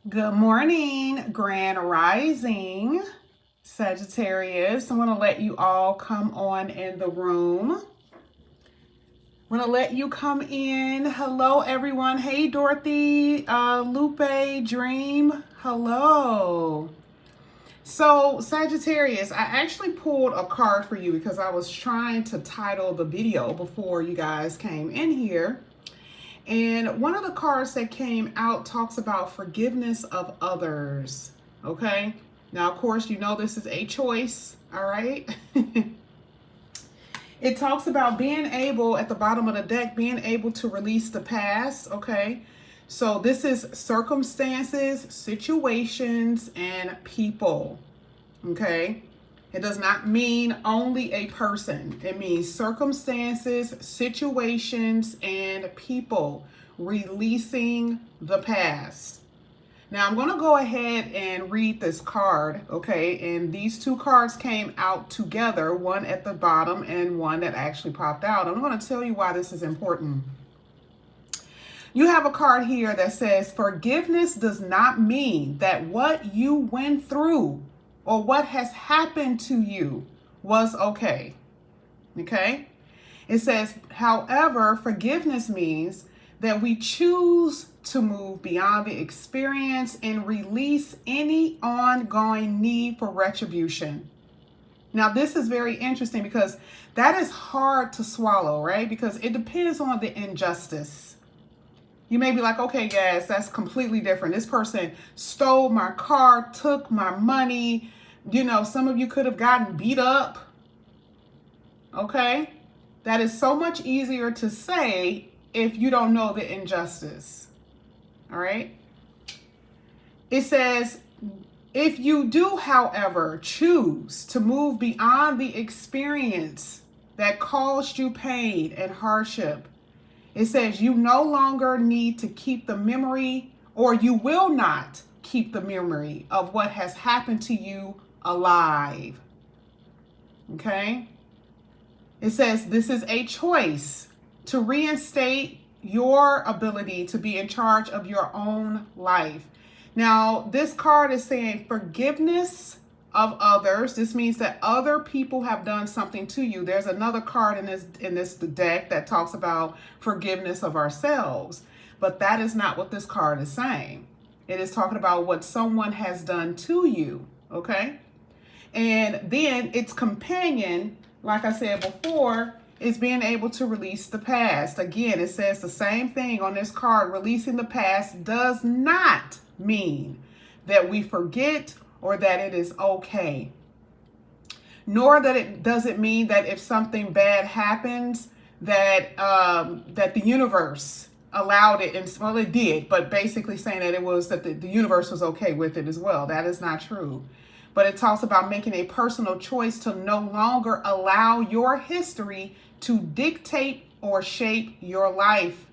Good morning, Grand Rising, Sagittarius. I want to let you all come on in the room. I want to let you come in. Hello, everyone. Hey, Dorothy, Lupe, Dream. Hello. So, Sagittarius, I actually pulled a card for you because I was trying to title the video before you guys came in here. And one of the cards that came out talks about forgiveness of others. Okay. Now, of course, you know this is a choice. All right. It talks about being able, at the bottom of the deck, being able to release the past. Okay. So this is circumstances, situations, and people. Okay. It does not mean only a person. It means circumstances, situations, and people releasing the past. Now I'm going to go ahead and read this card, okay? And these two cards came out together, one at the bottom and one that actually popped out. I'm going to tell you why this is important. You have a card here that says, forgiveness does not mean that what you went through or what has happened to you was okay. Okay? It says, however, forgiveness means that we choose to move beyond the experience and release any ongoing need for retribution. Now, this is very interesting because that is hard to swallow, right? Because it depends on the injustice. You may be like, okay, guys, that's completely different. This person stole my car, took my money. You know, some of you could have gotten beat up. Okay? That is so much easier to say if you don't know the injustice. All right? It says, if you do, however, choose to move beyond the experience that caused you pain and hardship, it says you no longer need to keep the memory, or you will not keep the memory of what has happened to you alive. Okay? It says this is a choice to reinstate your ability to be in charge of your own life. Now, this card is saying forgiveness of others. This means that other people have done something to you. There's another card in this deck that talks about forgiveness of ourselves, but that is not what this card is saying. It is talking about what someone has done to you, okay? And then its companion, like I said before, is being able to release the past. Again, it says the same thing on this card. Releasing the past does not mean that we forget or that it is okay. Nor that it doesn't mean that if something bad happens, that the universe allowed it, and well, it did, but basically saying that it was that the universe was okay with it as well. That is not true. But it talks about making a personal choice to no longer allow your history to dictate or shape your life.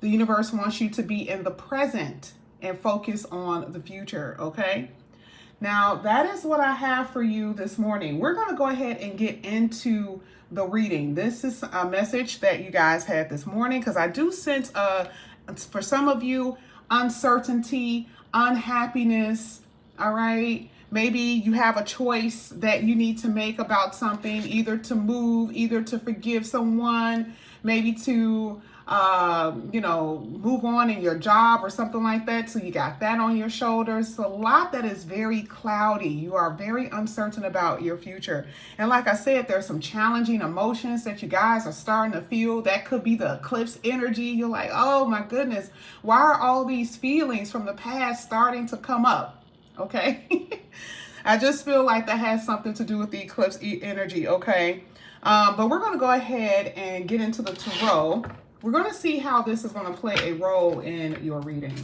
The universe wants you to be in the present and focus on the future, okay? Now, that is what I have for you this morning. We're going to go ahead and get into the reading. This is a message that you guys had this morning because I do sense, for some of you, uncertainty, unhappiness, all right? Maybe you have a choice that you need to make about something, either to move, either to forgive someone, maybe to, move on in your job or something like that. So you got that on your shoulders. It's a lot that is very cloudy. You are very uncertain about your future. And like I said, there's some challenging emotions that you guys are starting to feel. That could be the eclipse energy. You're like, oh my goodness, why are all these feelings from the past starting to come up? Okay. I just feel like that has something to do with the eclipse energy. Okay. But we're going to go ahead and get into the tarot. We're going to see how this is going to play a role in your reading.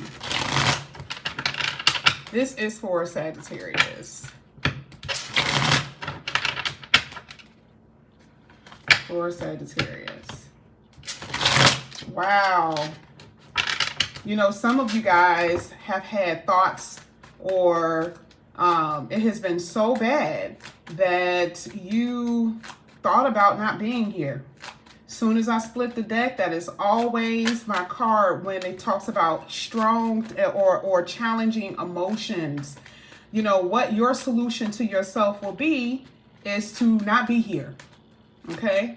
This is for Sagittarius. For Sagittarius. Wow. You know, some of you guys have had thoughts or it has been so bad that you thought about not being here. Soon as I split the deck, that is always my card when it talks about strong or challenging emotions. You know, what your solution to yourself will be is to not be here. Okay?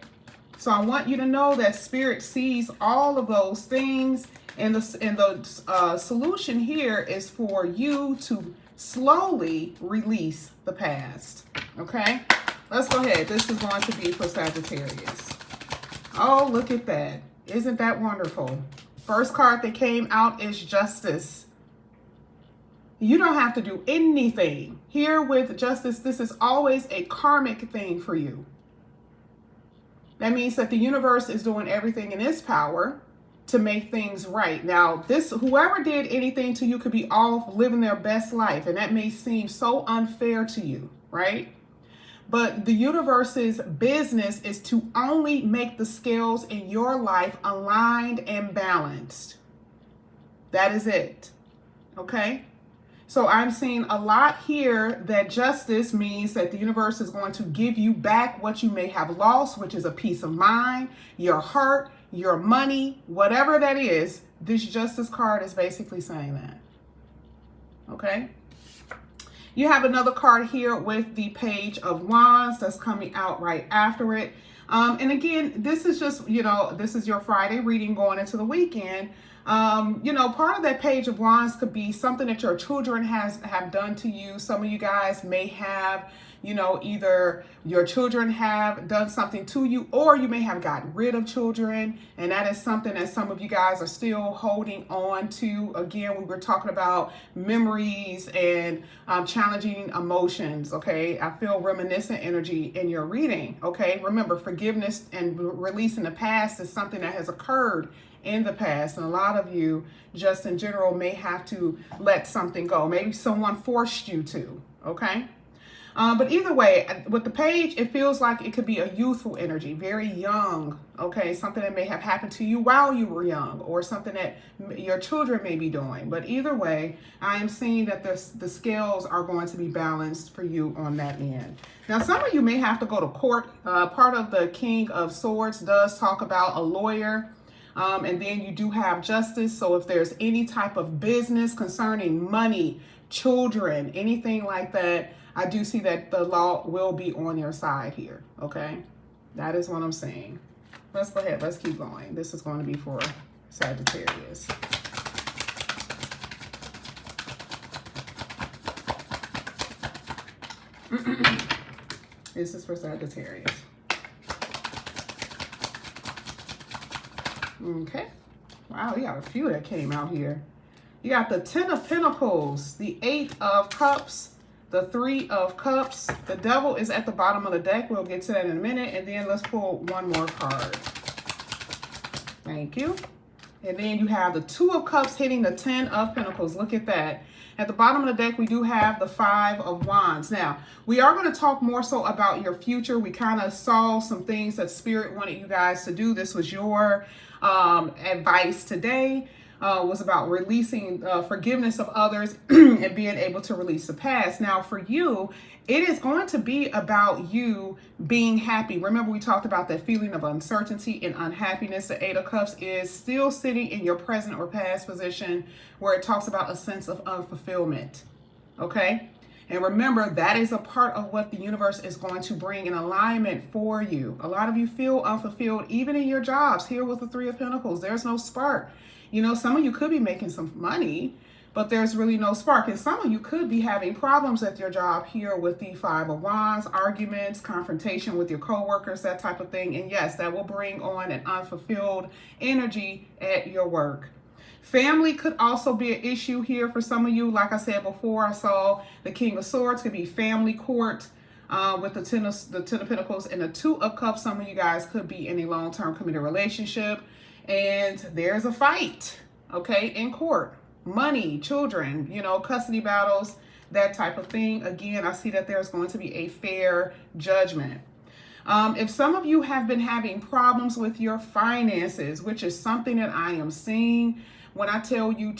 So I want you to know that Spirit sees all of those things, and the solution here is for you to slowly release the past. Okay? Let's go ahead. This is going to be for Sagittarius. Oh, look at that. Isn't that wonderful? First card that came out is Justice. You don't have to do anything. Here with Justice, this is always a karmic thing for you. That means that the universe is doing everything in its power to make things right. Now, whoever did anything to you could be off living their best life, and that may seem so unfair to you, right? But the universe's business is to only make the scales in your life aligned and balanced. That is it. Okay? So I'm seeing a lot here that justice means that the universe is going to give you back what you may have lost, which is a peace of mind, your heart, your money, whatever that is. This justice card is basically saying that. Okay? You have another card here with the Page of Wands that's coming out right after it. And again, this is just, this is your Friday reading going into the weekend. Part of that Page of Wands could be something that your children have done to you. Some of you guys may have, either your children have done something to you, or you may have gotten rid of children. And that is something that some of you guys are still holding on to. Again, we were talking about memories and challenging emotions. Okay. I feel reminiscent energy in your reading. Okay. Remember, forgiveness and releasing the past is something that has occurred in the past, and a lot of you just in general may have to let something go. Maybe someone forced you to. Okay. But either way, with the page, it feels like it could be a youthful energy, very young. Okay. Something that may have happened to you while you were young, or something that your children may be doing. But either way, I am seeing that the scales are going to be balanced for you on that end. Now, some of you may have to go to court. Part of the King of Swords does talk about a lawyer. And then you do have justice. So if there's any type of business concerning money, children, anything like that, I do see that the law will be on your side here. Okay. That is what I'm saying. Let's go ahead. Let's keep going. This is going to be for Sagittarius. This is for Sagittarius. Okay. Wow, you got a few that came out here. You got the 10 of Pentacles, the 8 of Cups, the 3 of Cups. The Devil is at the bottom of the deck. We'll get to that in a minute. And then let's pull one more card. Thank you. And then you have the 2 of Cups hitting the 10 of Pentacles. Look at that. At the bottom of the deck, we do have the 5 of Wands. Now, we are going to talk more so about your future. We kind of saw some things that Spirit wanted you guys to do. This was your advice today. Was about releasing forgiveness of others and being able to release the past. Now, for you, it is going to be about you being happy. Remember, we talked about that feeling of uncertainty and unhappiness. The 8 of Cups is still sitting in your present or past position, where it talks about a sense of unfulfillment. Okay? And remember, that is a part of what the universe is going to bring in alignment for you. A lot of you feel unfulfilled, even in your jobs. Here with the 3 of Pentacles, there's no spark. Some of you could be making some money, but there's really no spark. And some of you could be having problems at your job here with the 5 of Wands, arguments, confrontation with your coworkers, that type of thing. And yes, that will bring on an unfulfilled energy at your work. Family could also be an issue here for some of you. Like I said before, I saw the King of Swords could be family court with the 10 of Pentacles and the 2 of Cups. Some of you guys could be in a long-term committed relationship, and there's a fight, okay, in court. Money, children, custody battles, that type of thing. Again, I see that there's going to be a fair judgment. If some of you have been having problems with your finances, which is something that I am seeing, when I tell you,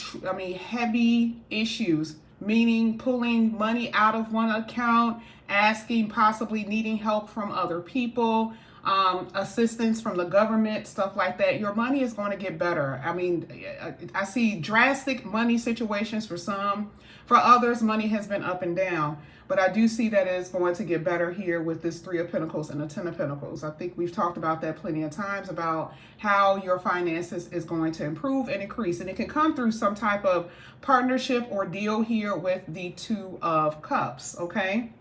heavy issues, meaning pulling money out of one account, asking, possibly needing help from other people, assistance from the government, stuff like that, your money is going to get better. I mean, I see drastic money situations for some. For others, money has been up and down. But I do see that it's going to get better here with this Three of Pentacles and the Ten of Pentacles. I think we've talked about that plenty of times, about how your finances is going to improve and increase. And it can come through some type of partnership or deal here with the Two of Cups, okay?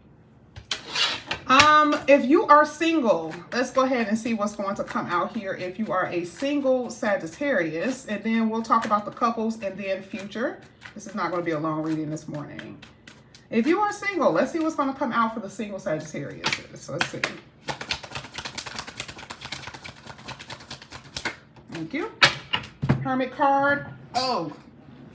If you are single, let's go ahead and see what's going to come out here if you are a single Sagittarius, and then we'll talk about the couples and then future. This is not going to be a long reading this morning. If you are single, let's see what's going to come out for the single Sagittarius. So let's see. Thank you. Hermit card. Oh,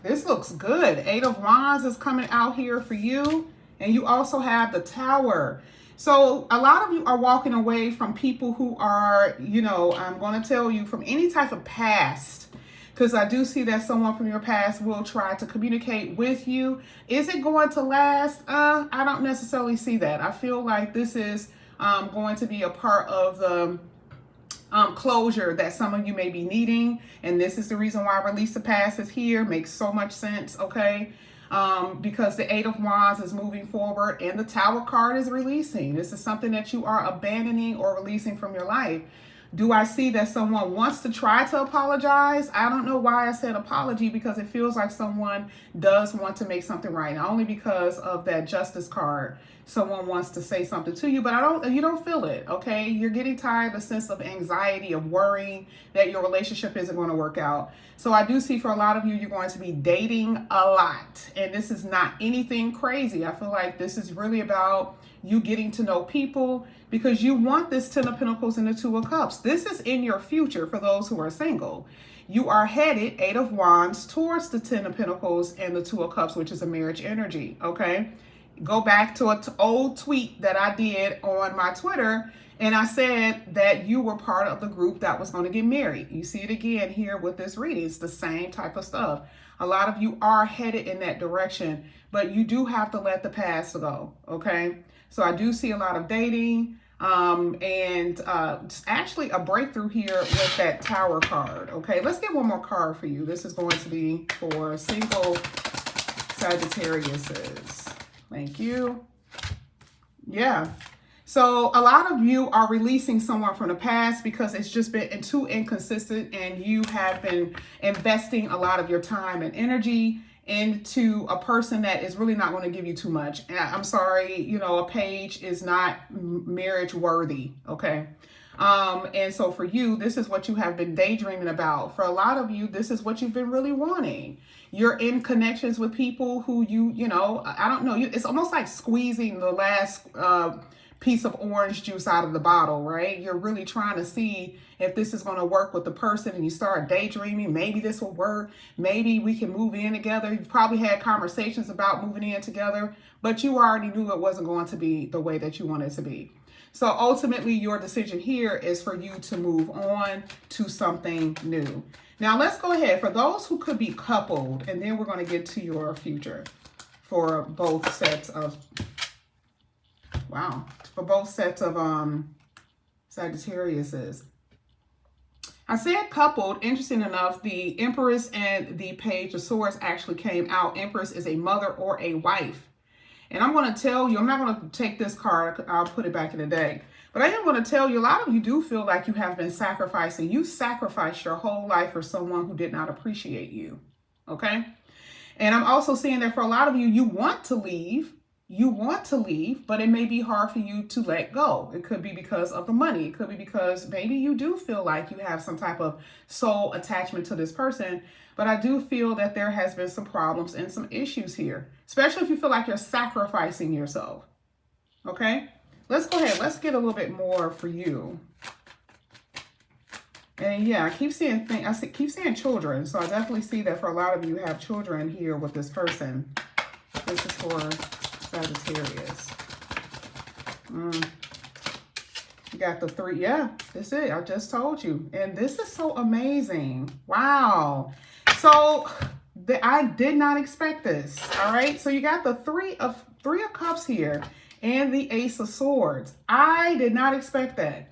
this looks good. Eight of Wands is coming out here for you. And you also have the Tower. So a lot of you are walking away from people who are, you know, I'm going to tell you, from any type of past. Because I do see that someone from your past will try to communicate with you. Is it going to last? I don't necessarily see that. I feel like this is going to be a part of the closure that some of you may be needing. And this is the reason why Release the Past is here. Makes so much sense, okay? Because the Eight of Wands is moving forward and the Tower card is releasing. This is something that you are abandoning or releasing from your life. Do I see that someone wants to try to apologize? I don't know why I said apology, because it feels like someone does want to make something right. Not only because of that Justice card, someone wants to say something to you, but you don't feel it, okay? You're getting tired of the sense of anxiety, of worrying that your relationship isn't going to work out. So I do see for a lot of you, you're going to be dating a lot. And this is not anything crazy. I feel like this is really about you getting to know people, because you want this Ten of Pentacles and the Two of Cups. This is in your future for those who are single. You are headed, Eight of Wands, towards the Ten of Pentacles and the Two of Cups, which is a marriage energy, okay? Go back to an old tweet that I did on my Twitter, and I said that you were part of the group that was going to get married. You see it again here with this reading. It's the same type of stuff. A lot of you are headed in that direction, but you do have to let the past go, okay? So I do see a lot of dating and actually a breakthrough here with that Tower card, okay? Let's get one more card for you. This is going to be for single Sagittariuses. Thank you. Yeah. So a lot of you are releasing someone from the past because it's just been too inconsistent, and you have been investing a lot of your time and energy into a person that is really not going to give you too much. I'm sorry, you know, a page is not marriage worthy, okay? And so for you, this is what you have been daydreaming about. For a lot of you, this is what you've been really wanting. You're in connections with people who you know, I don't know, it's almost like squeezing the last piece of orange juice out of the bottle, right? You're really trying to see if this is going to work with the person, and you start daydreaming. Maybe this will work. Maybe we can move in together. You've probably had conversations about moving in together, but you already knew it wasn't going to be the way that you wanted it to be. So ultimately, your decision here is for you to move on to something new. Now, let's go ahead. For those who could be coupled, and then we're going to get to your future for both sets of, wow, for both sets of Sagittariuses. I said coupled. Interesting enough, the Empress and the Page of Swords actually came out. Empress is a mother or a wife. And I'm going to tell you, I'm not going to take this card. I'll put it back in the deck. But I am going to tell you, a lot of you do feel like you have been sacrificing. You sacrificed your whole life for someone who did not appreciate you. Okay? And I'm also seeing that for a lot of you, you want to leave. You want to leave, but it may be hard for you to let go. It could be because of the money. It could be because maybe you do feel like you have some type of soul attachment to this person. But I do feel that there has been some problems and some issues here, especially if you feel like you're sacrificing yourself. Okay, let's go ahead. Let's get a little bit more for you. And yeah, I keep seeing things. Keep seeing children. So I definitely see that for a lot of you have children here with this person. This is for Sagittarius. You got the three. Yeah, this is it. I just told you. And this is so amazing. Wow. So I did not expect this. All right. So you got the three of Cups here and the Ace of Swords. I did not expect that.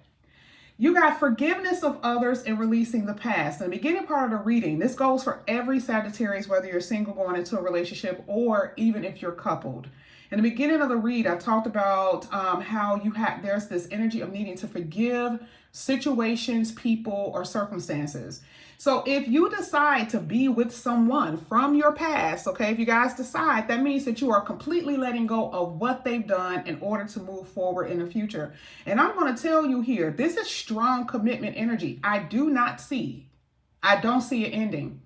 You got forgiveness of others and releasing the past. In the beginning part of the reading, this goes for every Sagittarius, whether you're single going into a relationship or even if you're coupled. In the beginning of the read, I talked about how there's this energy of needing to forgive situations, people, or circumstances. So if you decide to be with someone from your past, okay, if you guys decide, that means that you are completely letting go of what they've done in order to move forward in the future. And I'm going to tell you here, this is strong commitment energy. I don't see it ending.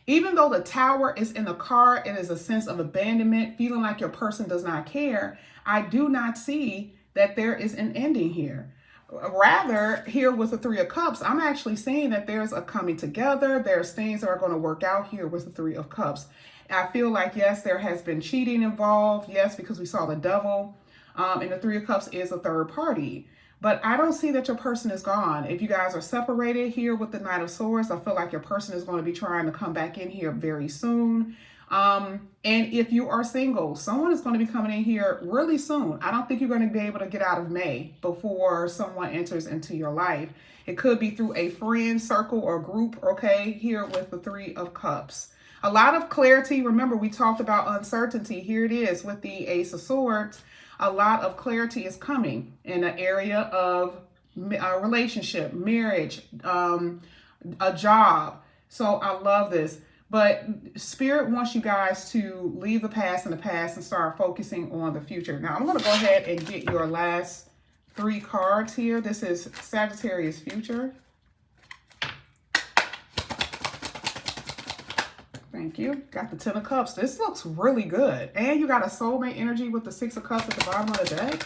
Even though the Tower is in the card, it is a sense of abandonment, feeling like your person does not care. I do not see that there is an ending here. Rather, here with the Three of Cups, I'm actually seeing that there's a coming together. There's things that are going to work out here with the Three of Cups. I feel like, yes, there has been cheating involved. Yes, because we saw the Devil. And the Three of Cups is a third party. But I don't see that your person is gone. If you guys are separated here with the Knight of Swords, I feel like your person is going to be trying to come back in here very soon. And if you are single, someone is going to be coming in here really soon. I don't think you're going to be able to get out of May before someone enters into your life. It could be through a friend circle or group, okay, here with the Three of Cups. A lot of clarity. Remember, we talked about uncertainty. Here it is with the Ace of Swords. A lot of clarity is coming in the area of a relationship, marriage, a job. So I love this. But Spirit wants you guys to leave the past in the past and start focusing on the future. Now, I'm going to go ahead and get your last 3 cards here. This is Sagittarius Future. Thank you. Got the 10 of Cups. This looks really good. And you got a soulmate energy with the 6 of Cups at the bottom of the deck.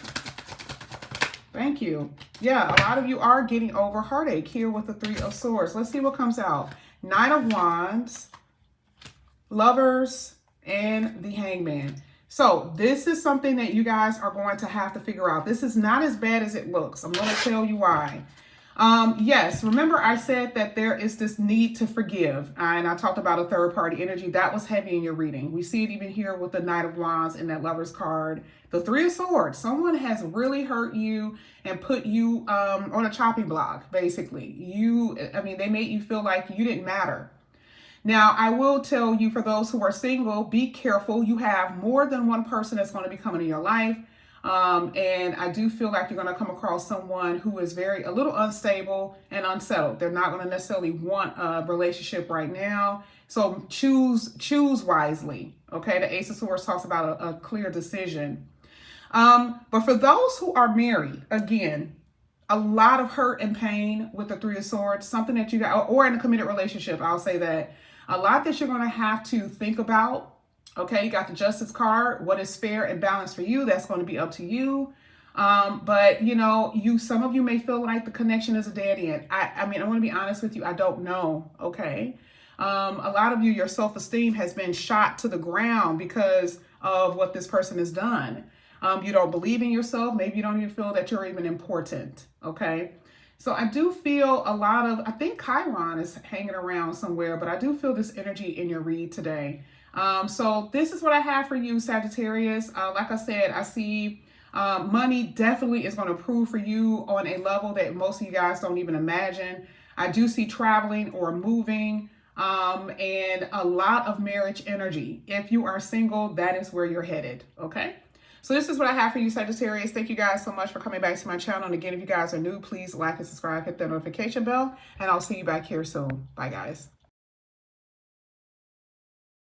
Thank you. Yeah, a lot of you are getting over heartache here with the 3 of Swords. Let's see what comes out. 9 of Wands, Lovers, and the Hangman. So this is something that you guys are going to have to figure out. This is not as bad as it looks. I'm going to tell you why. Yes, remember I said that there is this need to forgive, and I talked about a third party energy. That was heavy in your reading. We see it even here with the Knight of Wands and that Lover's card. The 3 of Swords, someone has really hurt you and put you on a chopping block, basically. They made you feel like you didn't matter. Now, I will tell you, for those who are single, be careful. You have more than one person that's going to be coming in your life. And I do feel like you're going to come across someone who is a little unstable and unsettled. They're not going to necessarily want a relationship right now. So choose wisely. Okay. The Ace of Swords talks about a clear decision. But for those who are married, again, a lot of hurt and pain with the 3 of Swords, something that you got, or in a committed relationship, I'll say that. A lot that you're going to have to think about. Okay, you got the Justice card. What is fair and balanced for you? That's going to be up to you. But some of you may feel like the connection is a dead end. I want to be honest with you. I don't know. Okay. A lot of you, your self-esteem has been shot to the ground because of what this person has done. You don't believe in yourself. Maybe you don't even feel that you're even important. Okay. So I do feel I think Chiron is hanging around somewhere, but I do feel this energy in your read today. So this is what I have for you, Sagittarius. Like I said, I see money definitely is going to prove for you on a level that most of you guys don't even imagine. I do see traveling or moving and a lot of marriage energy. If you are single, that is where you're headed. Okay. So this is what I have for you, Sagittarius. Thank you guys so much for coming back to my channel. And again, if you guys are new, please like and subscribe, hit that notification bell, and I'll see you back here soon. Bye, guys.